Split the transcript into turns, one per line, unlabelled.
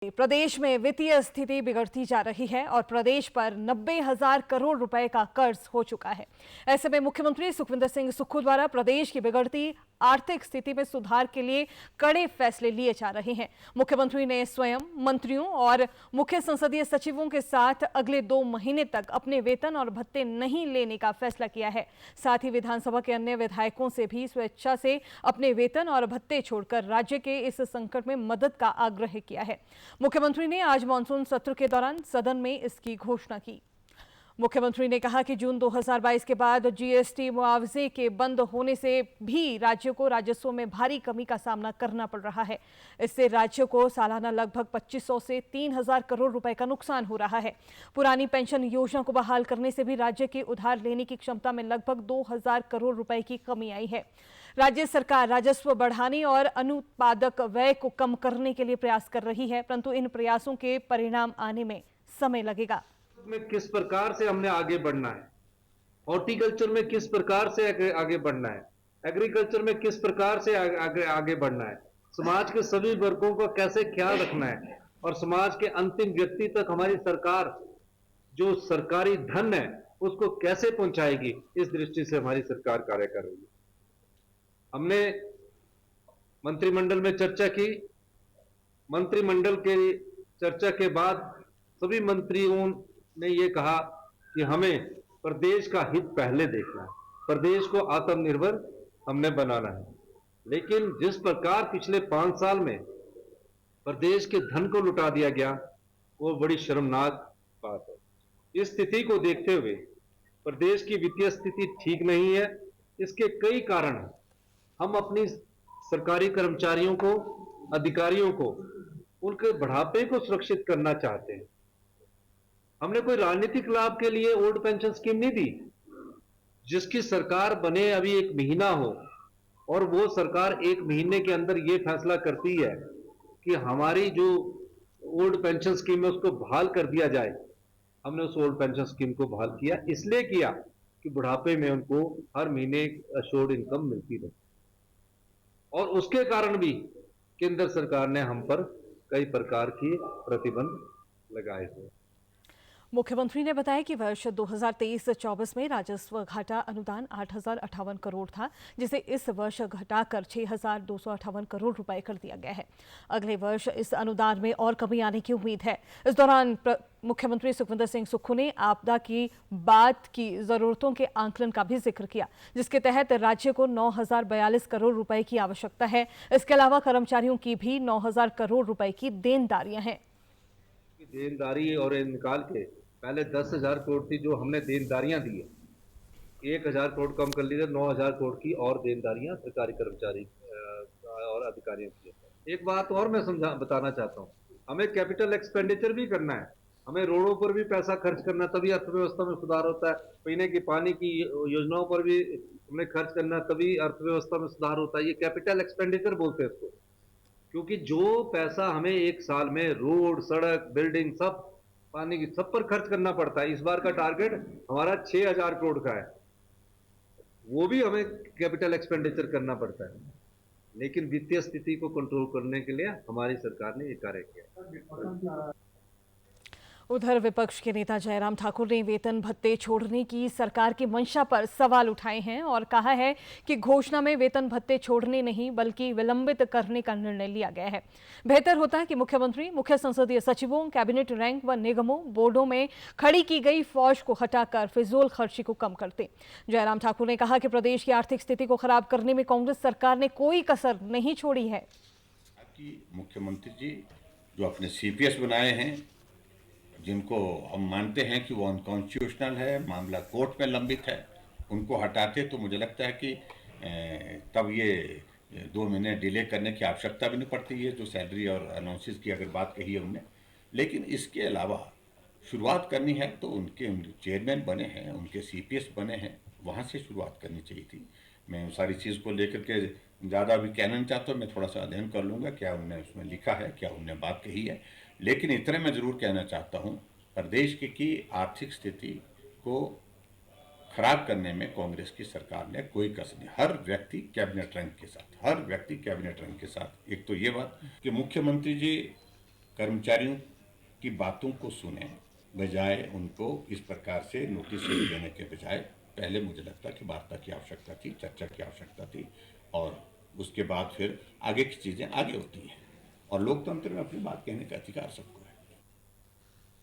प्रदेश में वित्तीय स्थिति बिगड़ती जा रही है और प्रदेश पर 90,000 करोड़ रुपए का कर्ज हो चुका है। ऐसे में मुख्यमंत्री सुखविंदर सिंह सुक्खू द्वारा प्रदेश की बिगड़ती आर्थिक स्थिति में सुधार के लिए कड़े फैसले लिए जा रहे हैं। मुख्यमंत्री ने स्वयं मंत्रियों और मुख्य संसदीय सचिवों के साथ अगले 2 महीने तक अपने वेतन और भत्ते नहीं लेने का फैसला किया है। साथ ही विधानसभा के अन्य विधायकों से भी स्वेच्छा से अपने वेतन और भत्ते छोड़कर राज्य के इस संकट में मदद का आग्रह किया है। मुख्यमंत्री ने आज मानसून सत्र के दौरान सदन में इसकी घोषणा की। मुख्यमंत्री ने कहा कि जून 2022 के बाद जीएसटी मुआवजे के बंद होने से भी राज्यों को राजस्व में भारी कमी का सामना करना पड़ रहा है। इससे राज्यों को सालाना लगभग 2500 से 3000 करोड़ रुपए का नुकसान हो रहा है। पुरानी पेंशन योजना को बहाल करने से भी राज्य की उधार लेने की क्षमता में लगभग 2000 करोड़ रुपए की कमी आई है। राज्य सरकार राजस्व बढ़ाने और अनुत्पादक व्यय को कम करने के लिए प्रयास कर रही है, परंतु इन प्रयासों के परिणाम आने में समय लगेगा।
में किस प्रकार से हमने आगे बढ़ना है, हॉर्टिकल्चर में किस प्रकार से आगे बढ़ना है, एग्रीकल्चर में किस प्रकार से आगे बढ़ना है, समाज के सभी वर्गों का कैसे ख्याल रखना है और समाज के अंतिम व्यक्ति तक हमारी सरकार जो सरकारी धन है उसको कैसे पहुंचाएगी, इस दृष्टि से हमारी सरकार कार्य कर रही है। हमने मंत्रिमंडल में चर्चा की। मंत्रिमंडल के चर्चा के बाद सभी मंत्रियों ने ये कहा कि हमें प्रदेश का हित पहले देखना है, प्रदेश को आत्मनिर्भर हमने बनाना है। लेकिन जिस प्रकार पिछले 5 साल में प्रदेश के धन को लुटा दिया गया, वो बड़ी शर्मनाक बात है। इस स्थिति को देखते हुए प्रदेश की वित्तीय स्थिति ठीक नहीं है। इसके कई कारण हैं। हम अपनी सरकारी कर्मचारियों को, अधिकारियों को, उनके बढ़ापे को सुरक्षित करना चाहते हैं। हमने कोई राजनीतिक लाभ के लिए ओल्ड पेंशन स्कीम नहीं दी। जिसकी सरकार बने अभी 1 महीना हो और वो सरकार 1 महीने के अंदर ये फैसला करती है कि हमारी जो ओल्ड पेंशन स्कीम है उसको बहाल कर दिया जाए। हमने उस ओल्ड पेंशन स्कीम को बहाल किया, इसलिए किया कि बुढ़ापे में उनको हर महीने अश्योर्ड इनकम मिलती रहे। और उसके कारण भी केंद्र सरकार ने हम पर कई प्रकार की प्रतिबंध लगाए थे।
मुख्यमंत्री ने बताया कि वर्ष 2023-24 में राजस्व घाटा अनुदान 8,058 करोड़ था, जिसे इस वर्ष घटाकर 6,258 करोड़ रुपए कर दिया गया है। अगले वर्ष इस अनुदान में और कमी आने की उम्मीद है। इस दौरान मुख्यमंत्री सुखविंदर सिंह सुक्खू ने आपदा की बाद की जरूरतों के आंकलन का भी जिक्र किया, जिसके तहत राज्य को 9,042 करोड़ रुपए की आवश्यकता है। इसके अलावा कर्मचारियों की भी 9,000 करोड़ रुपए की देनदारियां हैं।
देनदारी और निकाल के पहले 10,000 करोड़ थी जो हमने देनदारियां दी है, 1,000 करोड़ कम कर ली, 9,000 करोड़ की और देनदारियां सरकारी कर्मचारी और अधिकारियों की। एक बात और मैं बताना चाहता हूँ, हमें कैपिटल एक्सपेंडिचर भी करना है। हमें रोडों पर भी पैसा खर्च करना है, तभी अर्थव्यवस्था में सुधार होता है। पीने की पानी की योजनाओं पर भी हमें खर्च करना है, तभी अर्थव्यवस्था में सुधार होता है। ये कैपिटल एक्सपेंडिचर बोलते हैं इसको, क्योंकि जो पैसा हमें 1 साल में रोड, सड़क, बिल्डिंग, सब पानी की सब पर खर्च करना पड़ता है। इस बार का टारगेट हमारा 6,000 करोड़ का है, वो भी हमें कैपिटल एक्सपेंडिचर करना पड़ता है। लेकिन वित्तीय स्थिति को कंट्रोल करने के लिए हमारी सरकार ने ये कार्य किया।
उधर विपक्ष के नेता जयराम ठाकुर ने वेतन भत्ते छोड़ने की सरकार की मंशा पर सवाल उठाए हैं और कहा है कि घोषणा में वेतन भत्ते छोड़ने नहीं बल्कि विलंबित करने का निर्णय लिया गया है। बेहतर होता है कि मुख्यमंत्री मुख्य संसदीय सचिवों, कैबिनेट रैंक व निगमों, बोर्डों में खड़ी की गई फौज को हटाकर फिजूल खर्ची को कम करते। जयराम ठाकुर ने कहा कि प्रदेश की आर्थिक स्थिति को खराब करने में कांग्रेस सरकार ने कोई कसर नहीं छोड़ी है।
मुख्यमंत्री जी जो अपने सीपीएस बनाए हैं, जिनको हम मानते हैं कि वो अनकॉन्स्टिट्यूशनल है, मामला कोर्ट में लंबित है, उनको हटाते तो मुझे लगता है कि तब ये 2 महीने डिले करने की आवश्यकता भी नहीं पड़ती है, जो सैलरी और अनाउंसेस की अगर बात कही है उनने। लेकिन इसके अलावा शुरुआत करनी है तो उनके चेयरमैन बने हैं, उनके सीपीएस बने हैं, वहाँ से शुरुआत करनी चाहिए थी। मैं सारी चीज़ को लेकर के ज़्यादा अभी कहना नहीं चाहता, मैं थोड़ा सा अध्ययन कर लूँगा क्या उनने उसमें लिखा है, क्या उनने बात कही है। लेकिन इतने मैं ज़रूर कहना चाहता हूँ, प्रदेश की आर्थिक स्थिति को खराब करने में कांग्रेस की सरकार ने कोई कसर नहीं। हर व्यक्ति कैबिनेट रैंक के साथ, हर व्यक्ति कैबिनेट रैंक के साथ। एक तो ये बात कि मुख्यमंत्री जी कर्मचारियों की बातों को सुने, बजाय उनको इस प्रकार से नोटिस देने के बजाय पहले मुझे लगता कि वार्ता की आवश्यकता थी, चर्चा की आवश्यकता थी, और उसके बाद फिर आगे की चीज़ें आगे होती हैं। और लोकतंत्र में अपनी बात कहने का अधिकार सबको